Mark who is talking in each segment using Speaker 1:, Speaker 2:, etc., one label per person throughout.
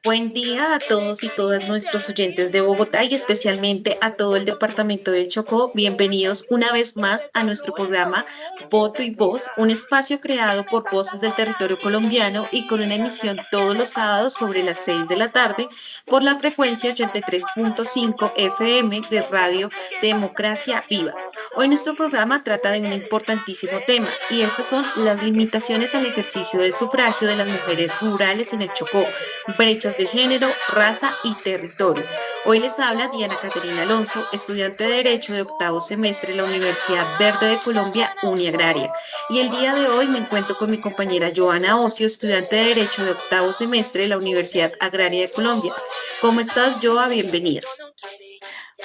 Speaker 1: Buen día a todos y todas nuestros oyentes de Bogotá y especialmente a todo el departamento del Chocó. Bienvenidos una vez más a nuestro programa Voto y Voz, un espacio creado por voces del territorio colombiano y con una emisión todos los sábados sobre las 6 de la tarde por la frecuencia 83.5 FM de Radio Democracia Viva. Hoy nuestro programa trata de un importantísimo tema y estas son las limitaciones al ejercicio del sufragio de las mujeres rurales en el Chocó, brechas de género, raza y territorio. Hoy les habla Diana Caterina Alonso, estudiante de Derecho de octavo semestre en la Universidad Verde de Colombia, Uniagraria. Y el día de hoy me encuentro con mi compañera Joana Ocio, estudiante de Derecho de octavo semestre en la Universidad Agraria de Colombia. ¿Cómo estás, Joa? Bienvenida.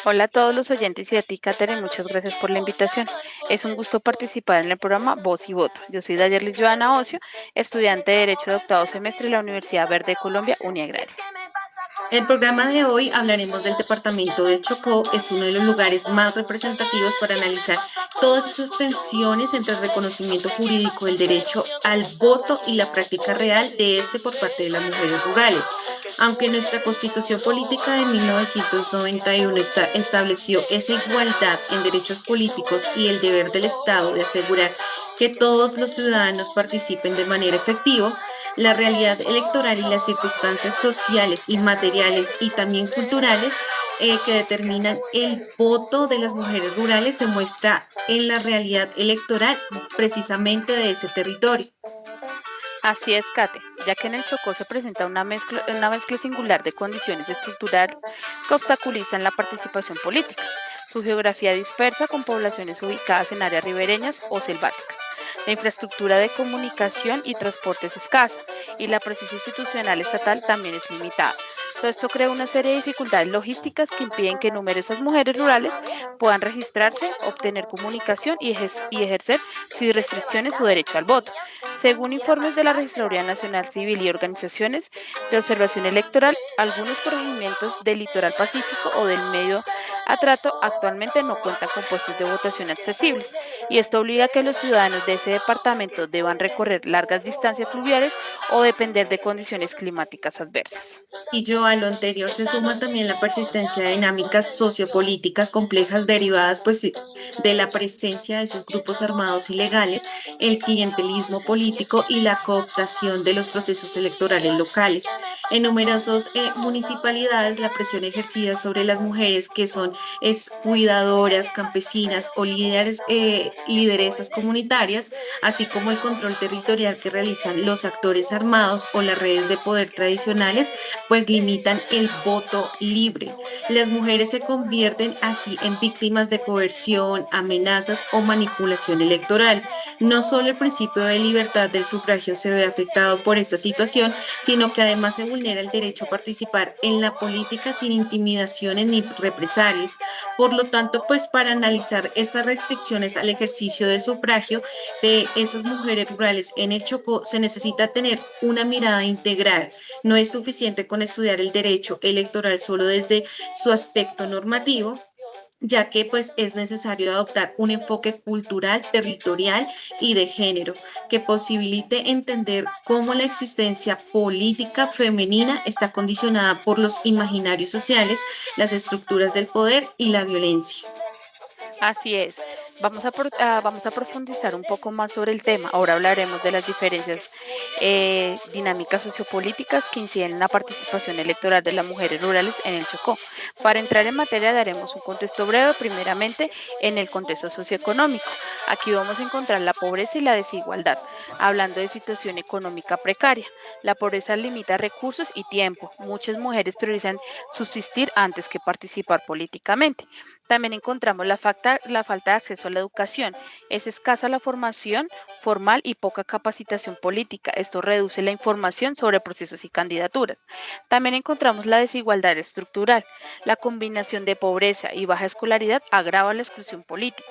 Speaker 2: Hola a todos los oyentes y a ti, Katherine, muchas gracias por la invitación. Es un gusto participar en el programa Voz y Voto. Yo soy Dayerlis Joana Ocio, estudiante de Derecho de octavo semestre en la Universidad Verde de Colombia, Uniagraria.
Speaker 1: El programa de hoy hablaremos del departamento del Chocó. Es uno de los lugares más representativos para analizar todas esas tensiones entre el reconocimiento jurídico del derecho al voto y la práctica real de este por parte de las mujeres rurales. Aunque nuestra constitución política de 1991 estableció esa igualdad en derechos políticos y el deber del Estado de asegurar que todos los ciudadanos participen de manera efectiva, la realidad electoral y las circunstancias sociales y materiales y también culturales que determinan el voto de las mujeres rurales se muestra en la realidad electoral precisamente de ese territorio.
Speaker 2: Así es, Kate, ya que en el Chocó se presenta una mezcla singular de condiciones estructurales que obstaculizan la participación política. Su geografía dispersa con poblaciones ubicadas en áreas ribereñas o selváticas. La infraestructura de comunicación y transporte es escasa y la presencia institucional estatal también es limitada. Todo esto crea una serie de dificultades logísticas que impiden que numerosas mujeres rurales puedan registrarse, obtener comunicación y ejercer sin restricciones su derecho al voto. Según informes de la Registraduría Nacional Civil y organizaciones de observación electoral, algunos corregimientos del litoral pacífico o del medio Atrato actualmente no cuentan con puestos de votación accesibles, y esto obliga a que los ciudadanos de ese departamento deban recorrer largas distancias fluviales o depender de condiciones climáticas adversas.
Speaker 1: Y yo a lo anterior se suma también la persistencia de dinámicas sociopolíticas complejas derivadas pues de la presencia de esos grupos armados ilegales, el clientelismo político y la cooptación de los procesos electorales locales. En numerosas municipalidades la presión ejercida sobre las mujeres que son cuidadoras, campesinas o lideresas comunitarias, así como el control territorial que realizan los actores armados o las redes de poder tradicionales, pues limitan el voto libre. Las mujeres se convierten así en víctimas de coerción, amenazas o manipulación electoral. No solo el principio de libertad del sufragio se ve afectado por esta situación, sino que además se vulnera el derecho a participar en la política sin intimidaciones ni represalias. Por lo tanto, pues para analizar estas restricciones al ejercicio del sufragio de esas mujeres rurales en el Chocó, se necesita tener una mirada integral. No es suficiente con estudiar el derecho electoral solo desde su aspecto normativo, ya que pues es necesario adoptar un enfoque cultural, territorial y de género que posibilite entender cómo la existencia política femenina está condicionada por los imaginarios sociales, las estructuras del poder y la violencia.
Speaker 2: Así es. Vamos a profundizar un poco más sobre el tema. Ahora hablaremos de las diferencias dinámicas sociopolíticas que inciden en la participación electoral de las mujeres rurales en el Chocó. Para entrar en materia daremos un contexto breve, primeramente en el contexto socioeconómico. Aquí vamos a encontrar la pobreza y la desigualdad, hablando de situación económica precaria. La pobreza limita recursos y tiempo. Muchas mujeres priorizan subsistir antes que participar políticamente. También encontramos la falta de acceso a la educación. Es escasa la formación formal y poca capacitación política. Esto reduce la información sobre procesos y candidaturas. También encontramos la desigualdad estructural. La combinación de pobreza y baja escolaridad agrava la exclusión política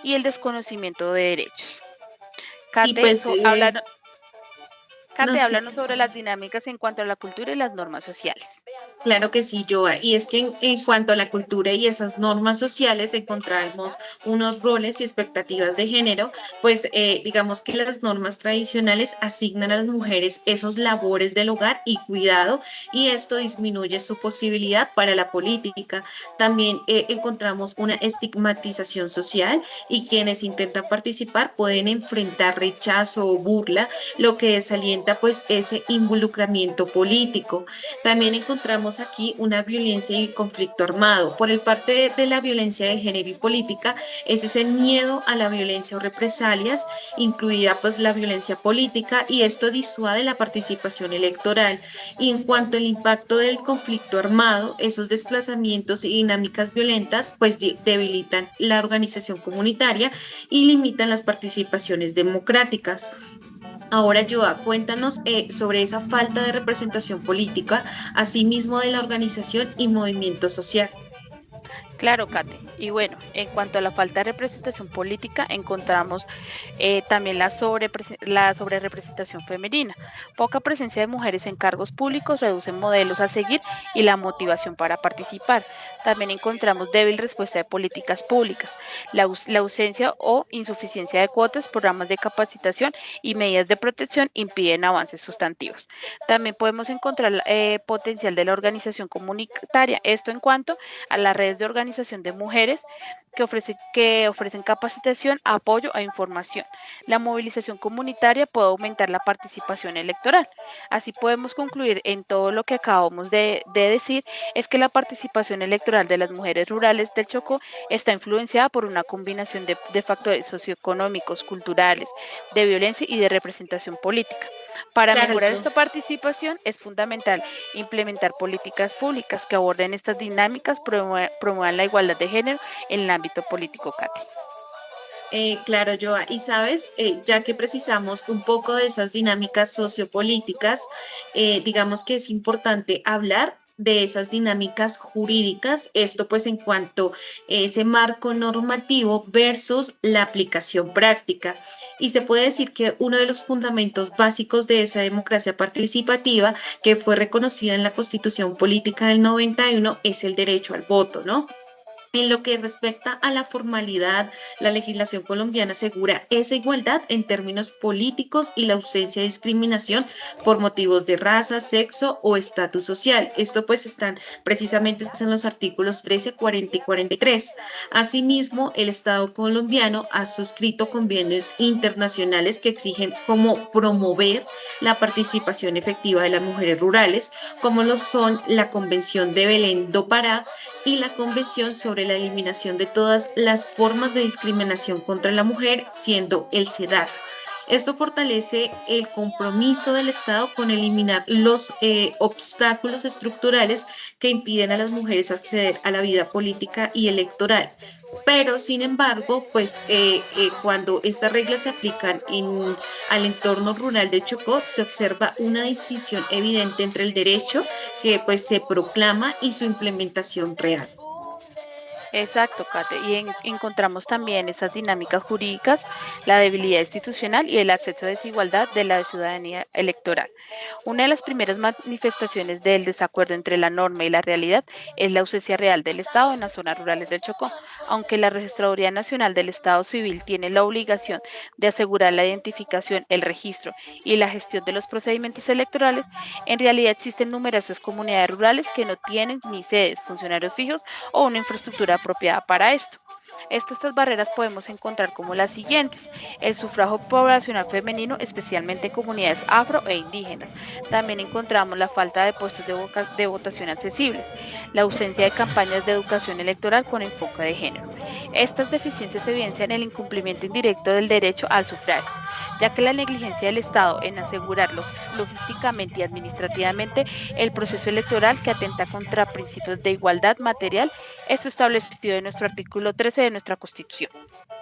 Speaker 2: y el desconocimiento de derechos.
Speaker 1: Y
Speaker 2: Kate,
Speaker 1: pues, no sé.
Speaker 2: háblanos sobre las dinámicas en cuanto a la cultura y las normas sociales.
Speaker 1: Claro que sí, Joa. Y es que en cuanto a la cultura y esas normas sociales, encontramos unos roles y expectativas de género, pues digamos que las normas tradicionales asignan a las mujeres esos labores del hogar y cuidado, y esto disminuye su posibilidad para la política. También encontramos una estigmatización social y quienes intentan participar pueden enfrentar rechazo o burla, lo que desalienta pues ese involucramiento político. También encontramos aquí una violencia y conflicto armado. Por el parte de la violencia de género y política, es ese miedo a la violencia o represalias, incluida pues la violencia política, y esto disuade la participación electoral. Y en cuanto al impacto del conflicto armado, esos desplazamientos y dinámicas violentas pues debilitan la organización comunitaria y limitan las participaciones democráticas. Ahora, Joa, cuéntanos sobre esa falta de representación política, asimismo de la organización y movimiento social.
Speaker 2: Claro, Kate. Y bueno, en cuanto a la falta de representación política, encontramos también la sobrerepresentación femenina. Poca presencia de mujeres en cargos públicos reducen modelos a seguir y la motivación para participar. También encontramos débil respuesta de políticas públicas, la ausencia o insuficiencia de cuotas, programas de capacitación y medidas de protección impiden avances sustantivos. También podemos encontrar potencial de la organización comunitaria, esto en cuanto a las redes de organización de mujeres que ofrecen capacitación, apoyo e información. La movilización comunitaria puede aumentar la participación electoral. Así podemos concluir en todo lo que acabamos de decir, es que la participación electoral de las mujeres rurales del Chocó está influenciada por una combinación de factores socioeconómicos, culturales, de violencia y de representación política. Para
Speaker 1: Claro,
Speaker 2: mejorar
Speaker 1: yo.
Speaker 2: esta participación es fundamental implementar políticas públicas que aborden estas dinámicas, promuevan la igualdad de género en el ámbito político, Katy.
Speaker 1: Claro, Joa. Y sabes, ya que precisamos un poco de esas dinámicas sociopolíticas, digamos que es importante hablar de esas dinámicas jurídicas, esto pues en cuanto a ese marco normativo versus la aplicación práctica. Y se puede decir que uno de los fundamentos básicos de esa democracia participativa, que fue reconocida en la Constitución Política del 91, es el derecho al voto, ¿no? En lo que respecta a la formalidad, la legislación colombiana asegura esa igualdad en términos políticos y la ausencia de discriminación por motivos de raza, sexo o estatus social. Esto pues están precisamente en los artículos 13, 40 y 43. Asimismo, el Estado colombiano ha suscrito convenios internacionales que exigen como promover la participación efectiva de las mujeres rurales, como lo son la Convención de Belén do Pará y la Convención sobre la eliminación de todas las formas de discriminación contra la mujer, siendo el CEDAW. Esto fortalece el compromiso del Estado con eliminar los obstáculos estructurales que impiden a las mujeres acceder a la vida política y electoral. Pero, sin embargo, pues cuando estas reglas se aplican al entorno rural de Chocó, se observa una distinción evidente entre el derecho que pues se proclama y su implementación real.
Speaker 2: Exacto, Kate. Y encontramos también esas dinámicas jurídicas, la debilidad institucional y el acceso a desigualdad de la ciudadanía electoral. Una de las primeras manifestaciones del desacuerdo entre la norma y la realidad es la ausencia real del Estado en las zonas rurales del Chocó. Aunque la Registraduría Nacional del Estado Civil tiene la obligación de asegurar la identificación, el registro y la gestión de los procedimientos electorales, en realidad existen numerosas comunidades rurales que no tienen ni sedes, funcionarios fijos o una infraestructura apropiada para esto. Estas barreras podemos encontrar como las siguientes: el sufragio poblacional femenino, especialmente en comunidades afro e indígenas. También encontramos la falta de puestos de votación accesibles, la ausencia de campañas de educación electoral con enfoque de género. Estas deficiencias evidencian el incumplimiento indirecto del derecho al sufragio, ya que la negligencia del Estado en asegurar logísticamente y administrativamente el proceso electoral que atenta contra principios de igualdad material, esto establecido en nuestro artículo 13 de nuestra Constitución.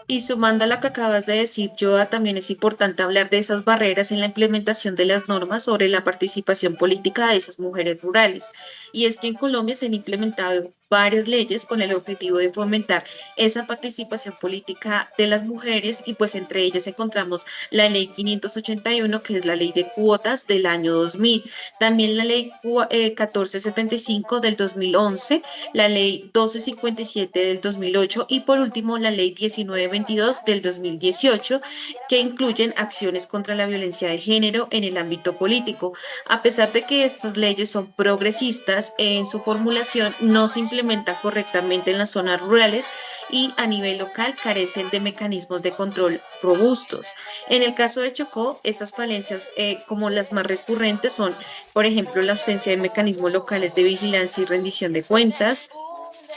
Speaker 1: Y sumando a lo que acabas de decir, Joa, también es importante hablar de esas barreras en la implementación de las normas sobre la participación política de esas mujeres rurales. Y es que en Colombia se han implementado varias leyes con el objetivo de fomentar esa participación política de las mujeres y pues entre ellas encontramos la ley 581, que es la ley de cuotas del año 2000, también la ley 1475 del 2011, la ley 1257 del 2008 y por último la ley 1922 del 2018, que incluyen acciones contra la violencia de género en el ámbito político. A pesar de que estas leyes son progresistas, en su formulación no se implementan correctamente en las zonas rurales y a nivel local carecen de mecanismos de control robustos. En el caso de Chocó, esas falencias como las más recurrentes son, por ejemplo, la ausencia de mecanismos locales de vigilancia y rendición de cuentas,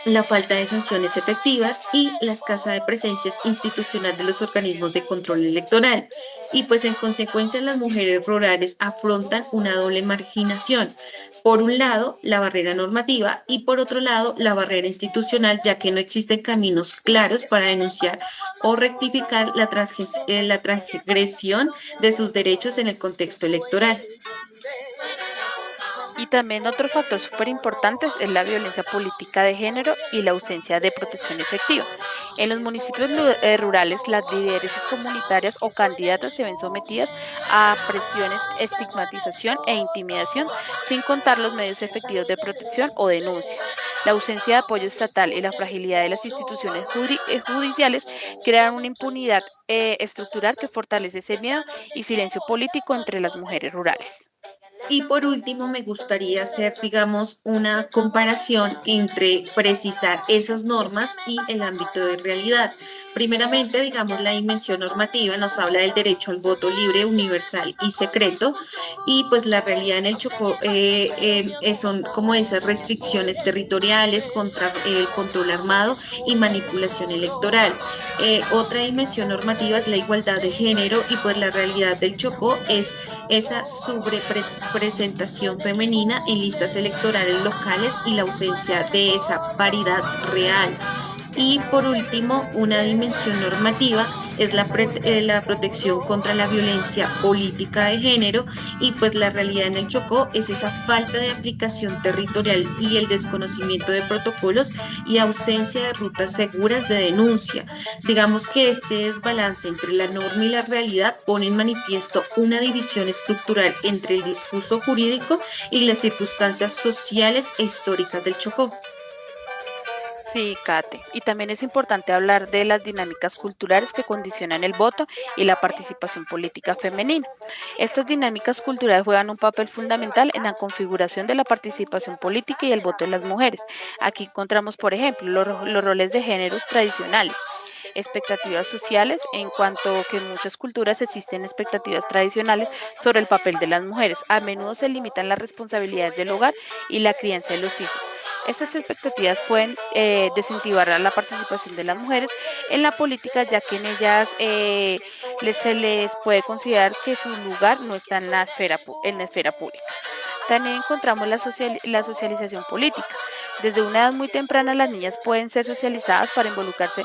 Speaker 1: la falta de sanciones efectivas y la escasa de presencias institucional de los organismos de control electoral. Y pues en consecuencia las mujeres rurales afrontan una doble marginación. Por un lado, la barrera normativa y por otro lado, la barrera institucional, ya que no existen caminos claros para denunciar o rectificar la transgresión de sus derechos en el contexto electoral.
Speaker 2: Y también otro factor súper importante es la violencia política de género y la ausencia de protección efectiva. En los municipios rurales, las lideresas comunitarias o candidatas se ven sometidas a presiones, estigmatización e intimidación, sin contar los medios efectivos de protección o denuncia. La ausencia de apoyo estatal y la fragilidad de las instituciones judiciales crean una impunidad estructural que fortalece ese miedo y silencio político entre las mujeres rurales.
Speaker 1: Y por último, me gustaría hacer, digamos, una comparación entre precisar esas normas y el ámbito de realidad. Primeramente, digamos, la dimensión normativa nos habla del derecho al voto libre, universal y secreto, y pues la realidad en el Chocó son como esas restricciones territoriales contra el control armado y manipulación electoral. Otra dimensión normativa es la igualdad de género y pues la realidad del Chocó es esa sobrepresentación femenina en listas electorales locales y la ausencia de esa paridad real. Y por último, una dimensión normativa es la protección contra la violencia política de género y pues la realidad en el Chocó es esa falta de aplicación territorial y el desconocimiento de protocolos y ausencia de rutas seguras de denuncia. Digamos que este desbalance entre la norma y la realidad pone en manifiesto una división estructural entre el discurso jurídico y las circunstancias sociales e históricas del Chocó.
Speaker 2: Sí, Kate. Y también es importante hablar de las dinámicas culturales que condicionan el voto y la participación política femenina. Estas dinámicas culturales juegan un papel fundamental en la configuración de la participación política y el voto de las mujeres. Aquí encontramos, por ejemplo, los roles de géneros tradicionales, expectativas sociales, en cuanto que en muchas culturas existen expectativas tradicionales sobre el papel de las mujeres. A menudo se limitan las responsabilidades del hogar y la crianza de los hijos. Estas expectativas pueden desincentivar a la participación de las mujeres en la política, ya que en ellas se les puede considerar que su lugar no está en en la esfera pública. También encontramos la socialización política. Desde una edad muy temprana las niñas pueden ser socializadas para involucrarse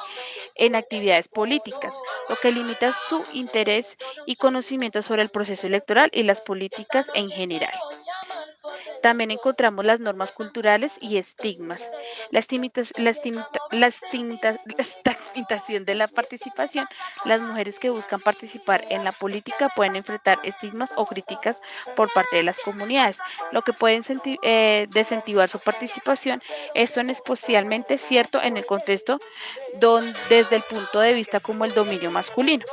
Speaker 2: en actividades políticas, lo que limita su interés y conocimiento sobre el proceso electoral y las políticas en general. También encontramos las normas culturales y estigmas. La estigmatización de la participación. Las mujeres que buscan participar en la política pueden enfrentar estigmas o críticas por parte de las comunidades, lo que puede desincentivar su participación. Esto es especialmente cierto en el contexto desde el punto de vista como el dominio masculino.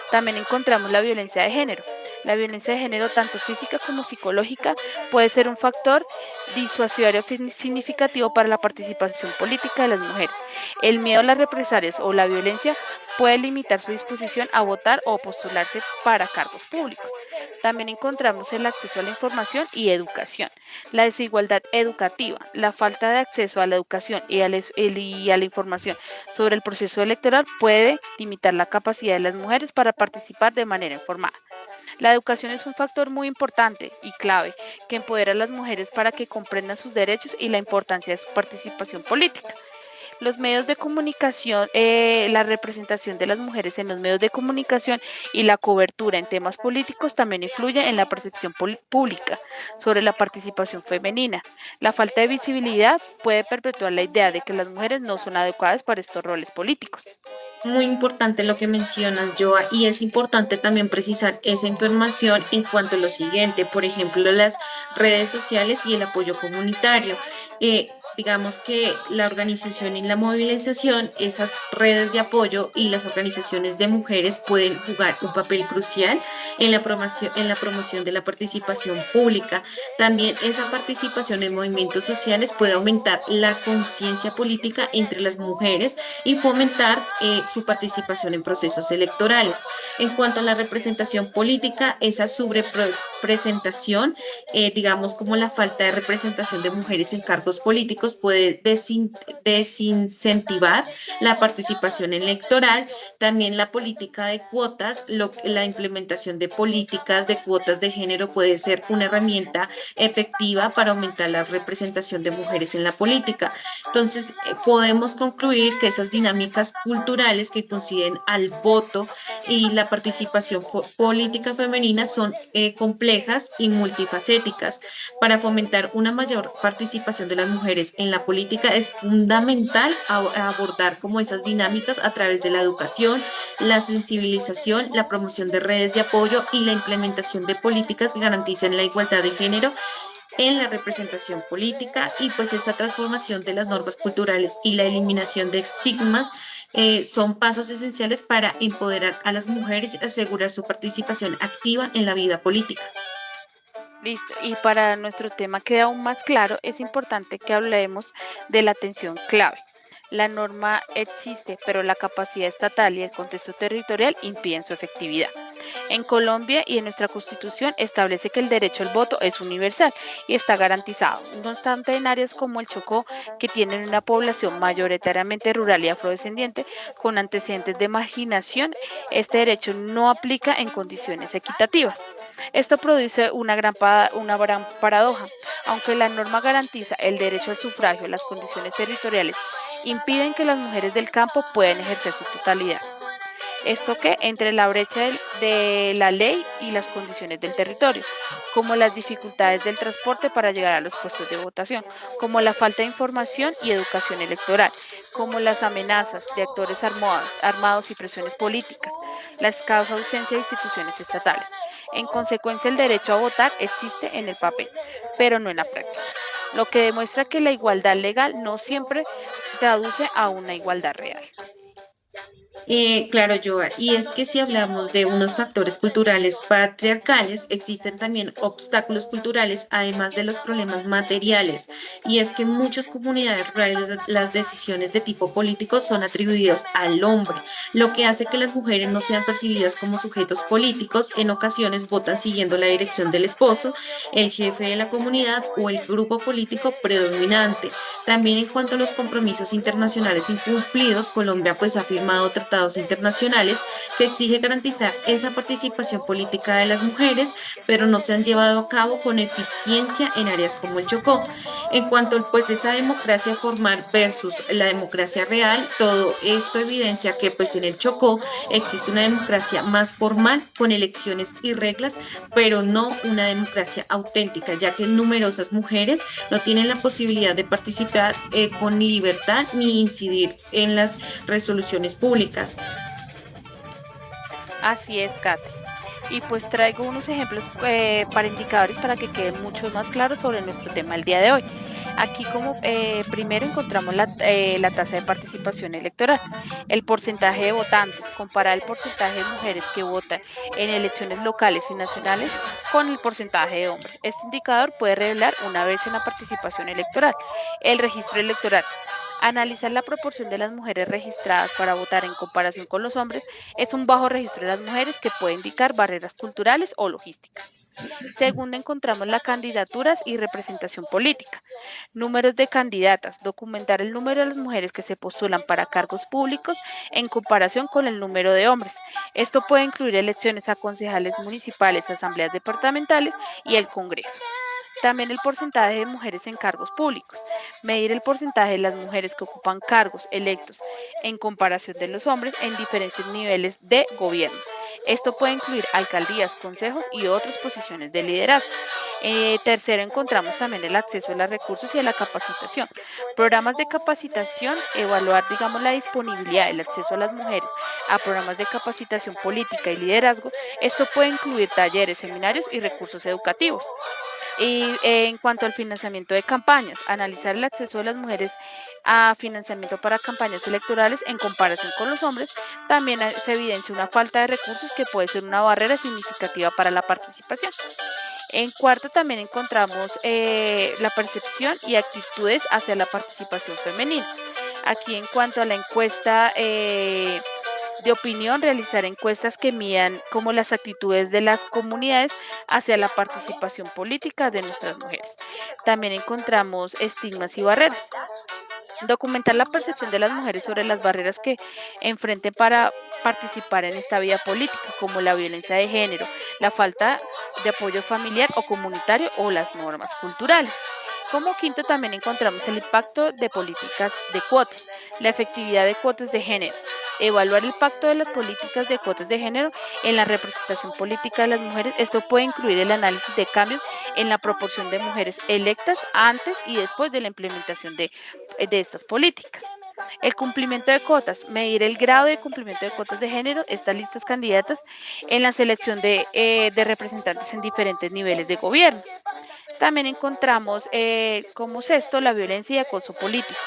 Speaker 2: También encontramos la violencia de género. La violencia de género, tanto física como psicológica, puede ser un factor disuasorio significativo para la participación política de las mujeres. El miedo a las represalias o la violencia puede limitar su disposición a votar o postularse para cargos públicos. También encontramos el acceso a la información y educación, la desigualdad educativa, la falta de acceso a la educación y a la información sobre el proceso electoral puede limitar la capacidad de las mujeres para participar de manera informada. La educación es un factor muy importante y clave que empodera a las mujeres para que comprendan sus derechos y la importancia de su participación política. Los medios de comunicación, la representación de las mujeres en los medios de comunicación y la cobertura en temas políticos también influye en la percepción pública sobre la participación femenina. La falta de visibilidad puede perpetuar la idea de que las mujeres no son adecuadas para estos roles políticos.
Speaker 1: Muy importante lo que mencionas, Joa, y es importante también precisar esa información en cuanto a lo siguiente, por ejemplo, las redes sociales y el apoyo comunitario. Digamos que la organización y la movilización, esas redes de apoyo y las organizaciones de mujeres pueden jugar un papel crucial en la promoción de la participación pública. También esa participación en movimientos sociales puede aumentar la conciencia política entre las mujeres y fomentar su participación en procesos electorales. En cuanto a la representación política, esa sobrepresentación, digamos como la falta de representación de mujeres en cargos políticos puede desincentivar la participación electoral. También la política de cuotas, la implementación de políticas de cuotas de género puede ser una herramienta efectiva para aumentar la representación de mujeres en la política. Entonces, podemos concluir que esas dinámicas culturales que coinciden al voto y la participación política femenina son complejas y multifacéticas. Para fomentar una mayor participación de las mujeres en la política es fundamental abordar como esas dinámicas a través de la educación, la sensibilización, la promoción de redes de apoyo y la implementación de políticas que garanticen la igualdad de género en la representación política y pues esta transformación de las normas culturales y la eliminación de estigmas son pasos esenciales para empoderar a las mujeres y asegurar su participación activa en la vida política.
Speaker 2: Listo. Y para nuestro tema quede aún más claro, es importante que hablemos de la atención clave. La norma existe, pero la capacidad estatal y el contexto territorial impiden su efectividad. En Colombia y en nuestra Constitución establece que el derecho al voto es universal y está garantizado. No obstante, en áreas como el Chocó, que tienen una población mayoritariamente rural y afrodescendiente, con antecedentes de marginación, este derecho no aplica en condiciones equitativas. Esto produce una gran paradoja. Aunque la norma garantiza el derecho al sufragio, las condiciones territoriales impiden que las mujeres del campo puedan ejercer su totalidad. Esto que entre la brecha de la ley y las condiciones del territorio, como las dificultades del transporte para llegar a los puestos de votación, como la falta de información y educación electoral, como las amenazas de actores armados y presiones políticas, la escasa ausencia de instituciones estatales. En consecuencia, el derecho a votar existe en el papel, pero no en la práctica, lo que demuestra que la igualdad legal no siempre traduce a una igualdad real.
Speaker 1: Claro, Joa, y es que si hablamos de unos factores culturales patriarcales, existen también obstáculos culturales, además de los problemas materiales, y es que en muchas comunidades rurales las decisiones de tipo político son atribuidas al hombre, lo que hace que las mujeres no sean percibidas como sujetos políticos, en ocasiones votan siguiendo la dirección del esposo, el jefe de la comunidad o el grupo político predominante. También en cuanto a los compromisos internacionales incumplidos, Colombia pues ha firmado tratados internacionales que exige garantizar esa participación política de las mujeres, pero no se han llevado a cabo con eficiencia en áreas como el Chocó. En cuanto pues esa democracia formal versus la democracia real, todo esto evidencia que pues en el Chocó existe una democracia más formal con elecciones y reglas, pero no una democracia auténtica, ya que numerosas mujeres no tienen la posibilidad de participar con libertad ni incidir en las resoluciones públicas.
Speaker 2: Así es, Kate. Y pues traigo unos ejemplos para indicadores para que queden mucho más claros sobre nuestro tema el día de hoy. Aquí como primero encontramos la tasa de participación electoral, el porcentaje de votantes, comparar el porcentaje de mujeres que votan en elecciones locales y nacionales con el porcentaje de hombres. Este indicador puede revelar una brecha en la participación electoral. El registro electoral. Analizar la proporción de las mujeres registradas para votar en comparación con los hombres es un bajo registro de las mujeres que puede indicar barreras culturales o logísticas. Segundo, encontramos las candidaturas y representación política. Números de candidatas. Documentar el número de las mujeres que se postulan para cargos públicos en comparación con el número de hombres. Esto puede incluir elecciones a concejales municipales, asambleas departamentales y el Congreso. También el porcentaje de mujeres en cargos públicos. Medir el porcentaje de las mujeres que ocupan cargos electos en comparación de los hombres en diferentes niveles de gobierno. Esto puede incluir alcaldías, consejos y otras posiciones de liderazgo. Tercero, encontramos también el acceso a los recursos y a la capacitación. Programas de capacitación, evaluar, digamos, la disponibilidad, el acceso a las mujeres a programas de capacitación política y liderazgo. Esto puede incluir talleres, seminarios y recursos educativos. Y en cuanto al financiamiento de campañas, analizar el acceso de las mujeres a financiamiento para campañas electorales en comparación con los hombres, también se evidencia una falta de recursos que puede ser una barrera significativa para la participación. En cuarto también encontramos la percepción y actitudes hacia la participación femenina. Aquí en cuanto a la encuesta de opinión, realizar encuestas que midan como las actitudes de las comunidades hacia la participación política de nuestras mujeres. También encontramos estigmas y barreras. Documentar la percepción de las mujeres sobre las barreras que enfrenten para participar en esta vida política, como la violencia de género, la falta de apoyo familiar o comunitario o las normas culturales. Como quinto también encontramos el impacto de políticas de cuotas, la efectividad de cuotas de género, evaluar el impacto de las políticas de cuotas de género en la representación política de las mujeres. Esto puede incluir el análisis de cambios en la proporción de mujeres electas antes y después de la implementación de estas políticas. El cumplimiento de cuotas, medir el grado de cumplimiento de cuotas de género, estas listas candidatas en la selección de representantes en diferentes niveles de gobierno. También encontramos como sexto la violencia y acoso político.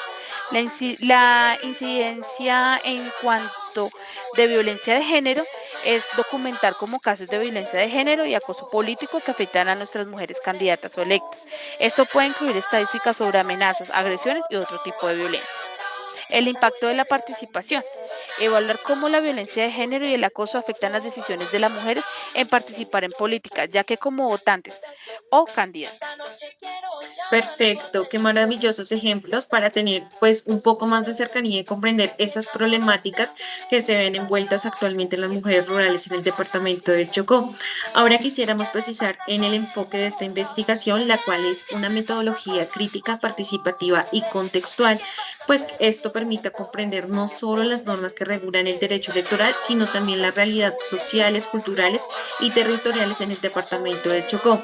Speaker 2: La incidencia en cuanto de violencia de género es documentar como casos de violencia de género y acoso político que afectan a nuestras mujeres candidatas o electas. Esto puede incluir estadísticas sobre amenazas, agresiones y otro tipo de violencia. El impacto de la participación. Evaluar cómo la violencia de género y el acoso afectan las decisiones de las mujeres en participar en política, ya que como votantes o candidatas.
Speaker 1: Perfecto, qué maravillosos ejemplos para tener pues un poco más de cercanía y comprender estas problemáticas que se ven envueltas actualmente en las mujeres rurales en el departamento del Chocó. Ahora quisiéramos precisar en el enfoque de esta investigación, la cual es una metodología crítica, participativa y contextual, pues esto permite comprender no solo las normas que regulan el derecho electoral, sino también la realidad sociales, culturales y territoriales en el departamento del Chocó.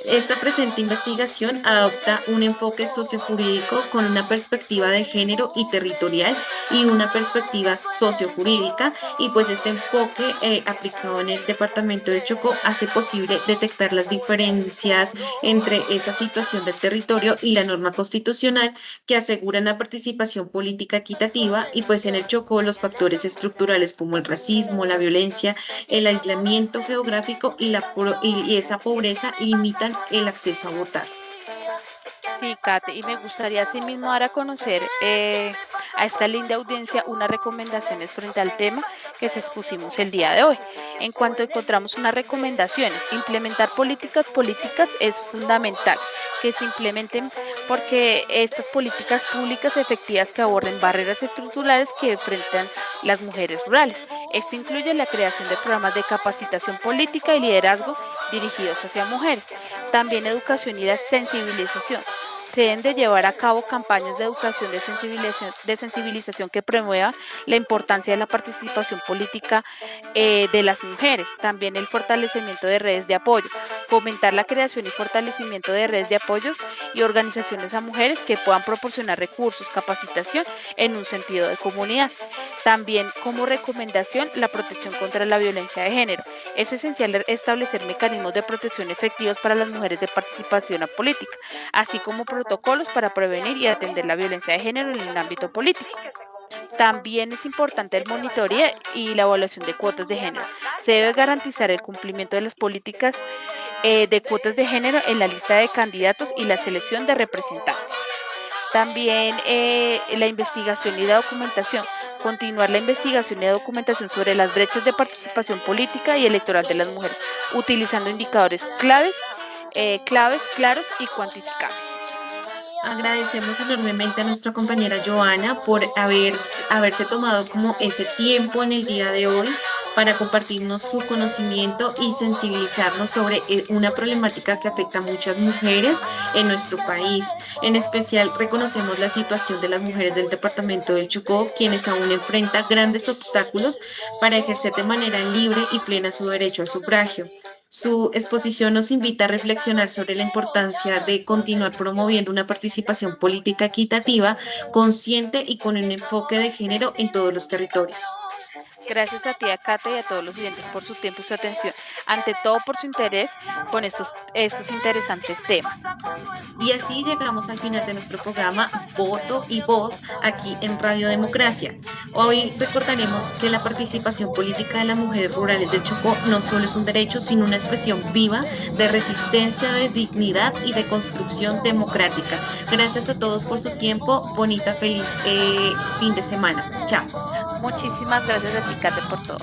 Speaker 1: Esta presente investigación adopta un enfoque sociojurídico con una perspectiva de género y territorial y una perspectiva sociojurídica y pues este enfoque aplicado en el departamento de Chocó hace posible detectar las diferencias entre esa situación del territorio y la norma constitucional que aseguran la participación política equitativa y pues en el Chocó los factores estructurales como el racismo, la violencia, el aislamiento geográfico y esa pobreza limitan el acceso a votar.
Speaker 2: Sí, Kate, y me gustaría asimismo dar a conocer a esta linda audiencia unas recomendaciones frente al tema que se expusimos el día de hoy. En cuanto encontramos unas recomendaciones, implementar políticas es fundamental que se implementen porque estas políticas públicas efectivas que aborden barreras estructurales que enfrentan las mujeres rurales. Esto incluye la creación de programas de capacitación política y liderazgo dirigidos hacia mujeres. También educación y la sensibilización. Se deben de llevar a cabo campañas de educación de sensibilización que promuevan la importancia de la participación política de las mujeres. También el fortalecimiento de redes de apoyo. Fomentar la creación y fortalecimiento de redes de apoyo y organizaciones a mujeres que puedan proporcionar recursos, capacitación en un sentido de comunidad. También como recomendación la protección contra la violencia de género. Es esencial establecer mecanismos de protección efectivos para las mujeres de participación a política, así como protocolos para prevenir y atender la violencia de género en el ámbito político. También es importante el monitoreo y la evaluación de cuotas de género. Se debe garantizar el cumplimiento de las políticas de cuotas de género en la lista de candidatos y la selección de representantes. También la investigación y la documentación. Continuar la investigación y la documentación sobre las brechas de participación política y electoral de las mujeres, utilizando indicadores claves, claros y cuantificables.
Speaker 1: Agradecemos enormemente a nuestra compañera Joana por haberse tomado como ese tiempo en el día de hoy para compartirnos su conocimiento y sensibilizarnos sobre una problemática que afecta a muchas mujeres en nuestro país. En especial, reconocemos la situación de las mujeres del departamento del Chocó, quienes aún enfrentan grandes obstáculos para ejercer de manera libre y plena su derecho al sufragio. Su exposición nos invita a reflexionar sobre la importancia de continuar promoviendo una participación política equitativa, consciente y con un enfoque de género en todos los territorios.
Speaker 2: Gracias a ti, a Kate y a todos los oyentes por su tiempo y su atención. Ante todo, por su interés con estos interesantes temas.
Speaker 1: Y así llegamos al final de nuestro programa Voto y Voz aquí en Radio Democracia. Hoy recordaremos que la participación política de las mujeres rurales del Chocó no solo es un derecho, sino una expresión viva de resistencia, de dignidad y de construcción democrática. Gracias a todos por su tiempo. Bonita, feliz fin de semana. Chao.
Speaker 2: Muchísimas gracias a ti, Kate, por todo.